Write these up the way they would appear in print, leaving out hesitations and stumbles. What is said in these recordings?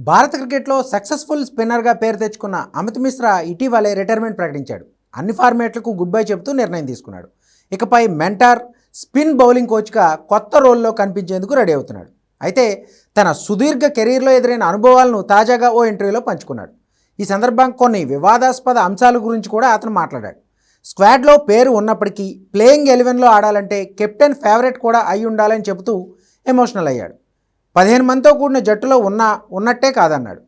భారత క్రికెట్లో సక్సెస్ఫుల్ స్పిన్నర్గా పేరు తెచ్చుకున్న అమిత్ మిశ్రా ఇటీవలే రిటైర్మెంట్ ప్రకటించాడు. అన్ని ఫార్మేట్లకు గుడ్ బై చెబుతూ నిర్ణయం తీసుకున్నాడు. ఇకపై మెంటార్, స్పిన్ బౌలింగ్ కోచ్గా కొత్త రోల్లో కనిపించేందుకు రెడీ అవుతున్నాడు. అయితే తన సుదీర్ఘ కెరీర్లో ఎదురైన అనుభవాలను తాజాగా ఓ ఇంటర్వ్యూలో పంచుకున్నాడు. ఈ సందర్భంగా కొన్ని వివాదాస్పద అంశాల గురించి కూడా అతను మాట్లాడాడు. స్క్వాడ్లో పేరు ఉన్నప్పటికీ ప్లేయింగ్ 11లో ఆడాలంటే కెప్టెన్ ఫేవరెట్ కూడా అయి ఉండాలని చెబుతూ ఎమోషనల్ అయ్యాడు. 15 మందితో కూడిన జట్టులో ఉన్నట్టే కాదన్నాడు.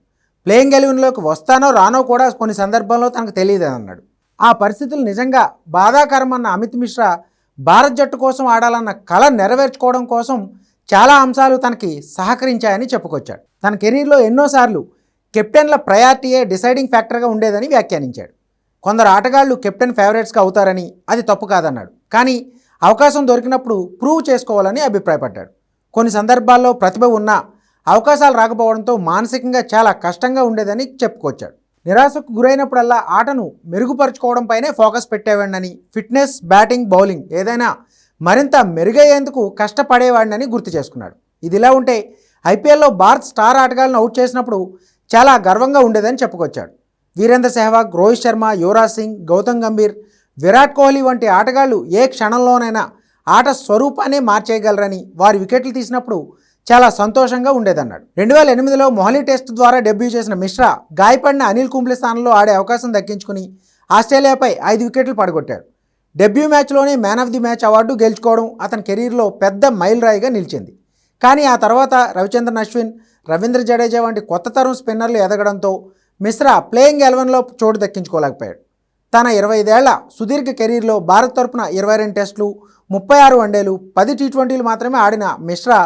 ప్లేయింగ్ 11లోకి వస్తానో రానో కూడా కొన్ని సందర్భాల్లో తనకు తెలియదన్నాడు. ఆ పరిస్థితులు నిజంగా బాధాకరమన్న అమిత్ మిశ్రా భారత్ జట్టు కోసం ఆడాలన్న కళ నెరవేర్చుకోవడం కోసం చాలా అంశాలు తనకి సహకరించాయని చెప్పుకొచ్చాడు. తన కెరీర్లో ఎన్నోసార్లు కెప్టెన్ల ప్రయారిటీయే డిసైడింగ్ ఫ్యాక్టర్గా ఉండేదని వ్యాఖ్యానించాడు. కొందరు ఆటగాళ్లు కెప్టెన్ ఫేవరెట్స్గా అవుతారని, అది తప్పు కాదన్నాడు. కానీ అవకాశం దొరికినప్పుడు ప్రూవ్ చేసుకోవాలని అభిప్రాయపడ్డాడు. కొన్ని సందర్భాల్లో ప్రతిభ ఉన్నా అవకాశాలు రాకపోవడంతో మానసికంగా చాలా కష్టంగా ఉండేదని చెప్పుకొచ్చాడు. నిరాశకు గురైనప్పుడల్లా ఆటను మెరుగుపరుచుకోవడంపైనే ఫోకస్ పెట్టేవాడినని, ఫిట్నెస్, బ్యాటింగ్, బౌలింగ్ ఏదైనా మరింత మెరుగయ్యేందుకు కష్టపడేవాడినని గుర్తు చేసుకున్నాడు. ఇదిలా ఉంటే ఐపీఎల్లో భారత్ స్టార్ ఆటగాళ్లను అవుట్ చేసినప్పుడు చాలా గర్వంగా ఉండేదని చెప్పుకొచ్చాడు. వీరేంద్ర సెహ్వాగ్, రోహిత్ శర్మ, యువరాజ్ సింగ్, గౌతమ్ గంభీర్, విరాట్ కోహ్లీ వంటి ఆటగాళ్లు ఏ క్షణంలోనైనా ఆట స్వరూపాన్ని మార్చేయగలరని, వారి వికెట్లు తీసినప్పుడు చాలా సంతోషంగా ఉండేదన్నాడు. 2008లో మొహాలీ టెస్ట్ ద్వారా డెబ్యూ చేసిన మిశ్రా గాయపడిన అనిల్ కుంబ్లే స్థానంలో ఆడే అవకాశం దక్కించుకుని ఆస్ట్రేలియాపై 5 వికెట్లు పడగొట్టాడు. డెబ్యూ మ్యాచ్లోనే man of the match award గెలుచుకోవడం అతని కెరీర్లో పెద్ద మైలురాయిగా నిలిచింది. కానీ ఆ తర్వాత రవిచంద్రన్ అశ్విన్, రవీంద్ర జడేజా వంటి కొత్త తరం స్పిన్నర్లు ఎదగడంతో మిశ్రా ప్లేయింగ్ 11లో చోటు దక్కించుకోలేకపోయాడు. తన 25 ఏళ్ల సుదీర్ఘ కెరీర్లో భారత్ తరపున 22 టెస్టులు, 36 వన్డేలు, 10 టీ20లు మాత్రమే ఆడిన మిశ్రా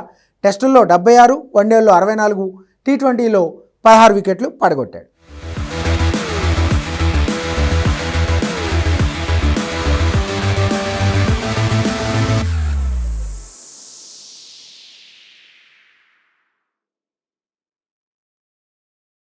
టెస్టుల్లో 76, వన్డేల్లో 64, టీ20లో 16 వికెట్లు పడగొట్టాడు.